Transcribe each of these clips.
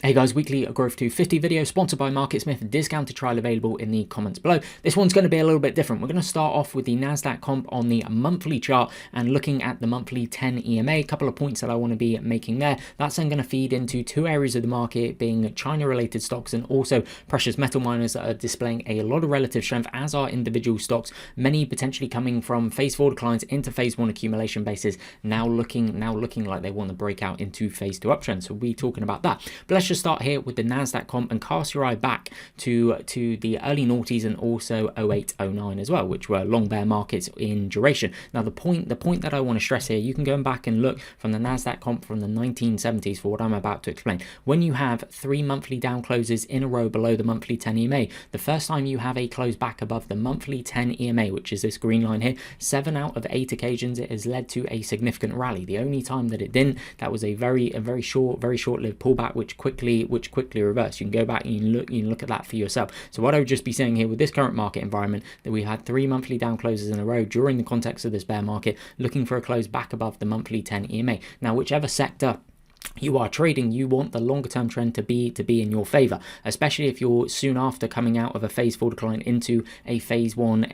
Hey guys, weekly growth to 50 video sponsored by MarketSmith, discounted trial available in the comments below. This one's going to be a little bit different. We're going to start off with the NASDAQ comp on the monthly chart and looking at the monthly 10 EMA. A couple of points that I want to be making there. That's then going to feed into two areas of the market, being China related stocks and also precious metal miners that are displaying a lot of relative strength, as are individual stocks, many potentially coming from phase 4 declines into phase 1 accumulation bases, now looking like they want to break out into phase 2 uptrend. So we'll be talking about that. But let's just start here with the NASDAQ comp and cast your eye back to the early noughties and also 08, 09 as well, which were long bear markets in duration. Now the point that I want to stress here, you can go back and look from the NASDAQ comp from the 1970s for what I'm about to explain. When you have 3 monthly down closes in a row below the monthly 10 EMA, the first time you have a close back above the monthly 10 EMA, which is this green line here, 7 out of 8 occasions it has led to a significant rally. The only time that it didn't, that was a very short-lived pullback, which quickly reversed. You can go back and you can look at that for yourself. So what I would just be saying here with this current market environment, that we had 3 monthly down closes in a row during the context of this bear market, looking for a close back above the monthly 10 EMA. Now, whichever sector you are trading, you want the longer term trend to be in your favor, especially if you're soon after coming out of a phase 4 decline into a phase 1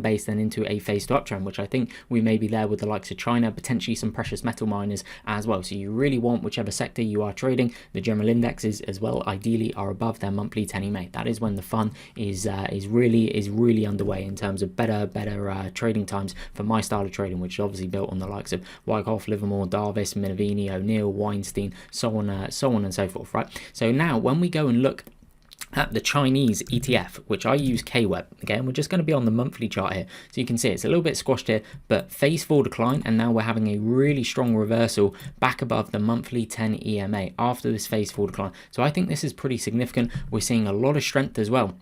base, then into a phase 2 uptrend, which I think we may be there with the likes of China, potentially some precious metal miners as well. So you really want, whichever sector you are trading, the general indexes as well ideally are above their monthly 10 EMA. That is when the fun is really underway in terms of better trading times for my style of trading, which is obviously built on the likes of Wyckoff, Livermore, Darvis, Minervini, O'Neill, Weinstein, so on and so forth, right? So now when we go and look at the Chinese ETF, which I use KWEB, okay, and we're just going to be on the monthly chart here, so you can see it's a little bit squashed here, but phase 4 decline, and now we're having a really strong reversal back above the monthly 10 EMA after this phase 4 decline. So I think this is pretty significant. We're seeing a lot of strength as well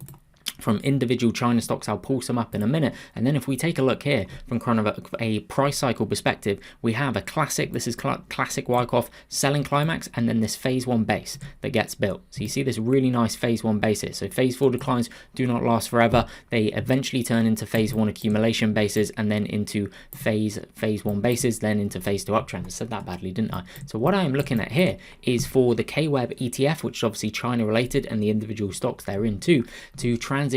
from individual China stocks. I'll pull some up in a minute. And then if we take a look here from kind of a price cycle perspective, we have a classic, this is classic Wyckoff selling climax, and then this phase 1 base that gets built. So you see this really nice phase 1 base here. So phase 4 declines do not last forever. They eventually turn into phase 1 accumulation bases, and then into phase 1 bases, then into phase 2 uptrend. I said that badly, didn't I? So what I am looking at here is for the KWEB ETF, which is obviously China related, and the individual stocks they're in too, to transition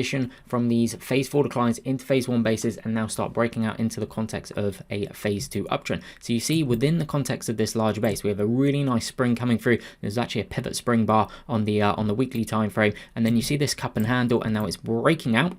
from these phase 4 declines into phase 1 bases and now start breaking out into the context of a phase 2 uptrend. So you see within the context of this large base, we have a really nice spring coming through. There's actually a pivot spring bar on the weekly time frame, and then you see this cup and handle, and now it's breaking out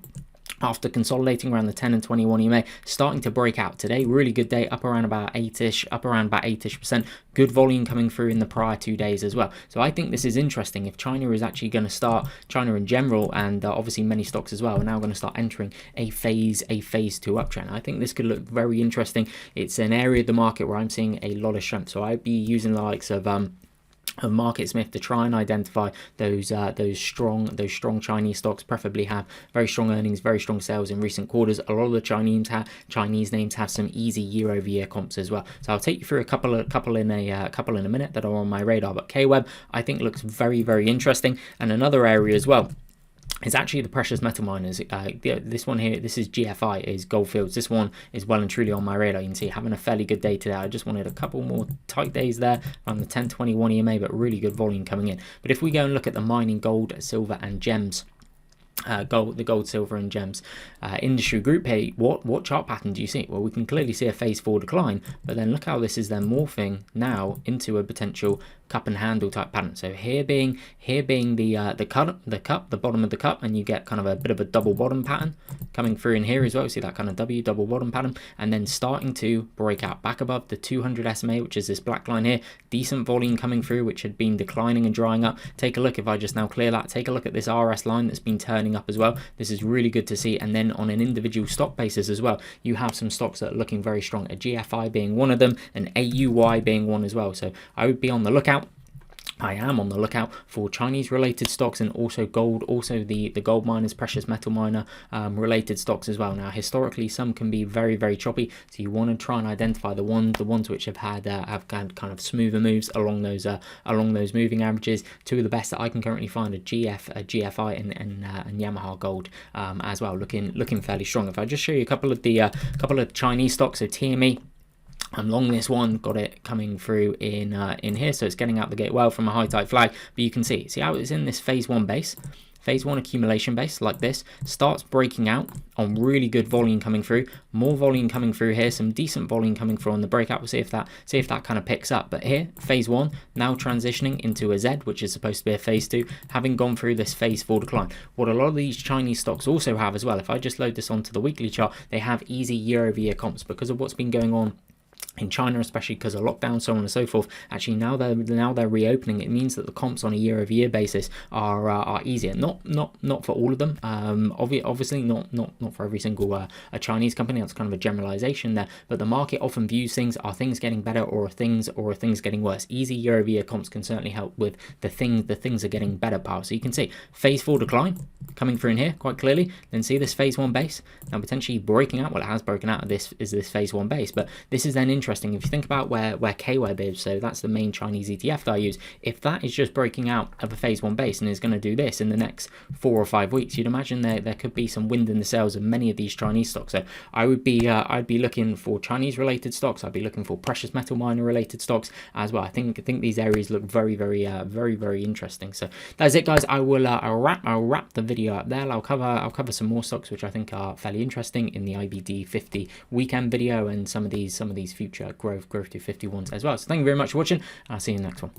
after consolidating around the 10 and 21 EMA, starting to break out today. Really good day, up around about 8ish%. Good volume coming through in the prior 2 days as well. So I think this is interesting. If China is actually going to start, China in general, and obviously many stocks as well, are now going to start entering a phase 2 uptrend. I think this could look very interesting. It's an area of the market where I'm seeing a lot of strength. So I'd be using the likes of MarketSmith to try and identify those strong Chinese stocks, preferably have very strong earnings, very strong sales in recent quarters. A lot of the Chinese names have some easy year-over-year comps as well. So I'll take you through a couple in a minute that are on my radar. But KWEB I think looks very interesting. And another area as well is actually the precious metal miners. This one here, this is GFI, is Goldfields. This one is well and truly on my radar. You can see having a fairly good day today. I just wanted a couple more tight days there on the 1021 EMA, but really good volume coming in. But if we go and look at the mining gold, silver and gems, the gold, silver and gems industry group here, what chart pattern do you see? Well, we can clearly see a phase 4 decline, but then look how this is then morphing now into a potential cup and handle type pattern. So here being the cup, the bottom of the cup, and you get kind of a bit of a double bottom pattern coming through in here as well. See that kind of W double bottom pattern, and then starting to break out back above the 200 SMA, which is this black line here. Decent volume coming through, which had been declining and drying up. Take a look, if I just now clear that, take a look at this RS line that's been turning up as well. This is really good to see. And then on an individual stock basis as well, you have some stocks that are looking very strong, a GFI being one of them, and AUY being one as well. So I would be on the lookout. I am on the lookout for Chinese related stocks, and also gold, also the gold miners, precious metal miner related stocks as well. Now historically some can be very choppy, so you want to try and identify the ones which have had kind of smoother moves along those moving averages. Two of the best that I can currently find are GFI and Yamaha Gold as well, looking fairly strong. If I just show you a couple of Chinese stocks, so TME, I'm long this one, got it coming through in here, so it's getting out the gate well from a high type flag. But you can see how it's in this phase 1 base. Phase 1 accumulation base like this, starts breaking out on really good volume coming through, more volume coming through here, some decent volume coming through on the breakout. We'll see if that kind of picks up. But here, phase 1 now transitioning into a Z, which is supposed to be a phase 2, having gone through this phase 4 decline. What a lot of these Chinese stocks also have as well, if I just load this onto the weekly chart, they have easy year-over-year comps because of what's been going on in China, especially because of lockdown, so on and so forth. Actually, now they're reopening. It means that the comps on a year-over-year basis are easier. Not for all of them. Obviously, not for every single a Chinese company. That's kind of a generalization there. But the market often views things: are things getting better, or are things getting worse? Easy year-over-year comps can certainly help with the things are getting better power. So you can see phase 4 decline coming through in here quite clearly. Then see this phase 1 base now potentially breaking out. Well, it has broken out of this phase 1 base, but this is then interesting. If you think about where KWEB is, so that's the main Chinese ETF that I use, if that is just breaking out of a phase 1 base and is going to do this in the next 4 or 5 weeks, you'd imagine there could be some wind in the sails of many of these Chinese stocks. So I'd be looking for Chinese related stocks. I'd be looking for precious metal miner related stocks as well. I think these areas look very interesting. So that's it, guys. I'll wrap the video up there. I'll cover some more stocks which I think are fairly interesting in the IBD 50 weekend video, and some of these future growth to 50 ones as well. So thank you very much for watching. I'll see you in the next one.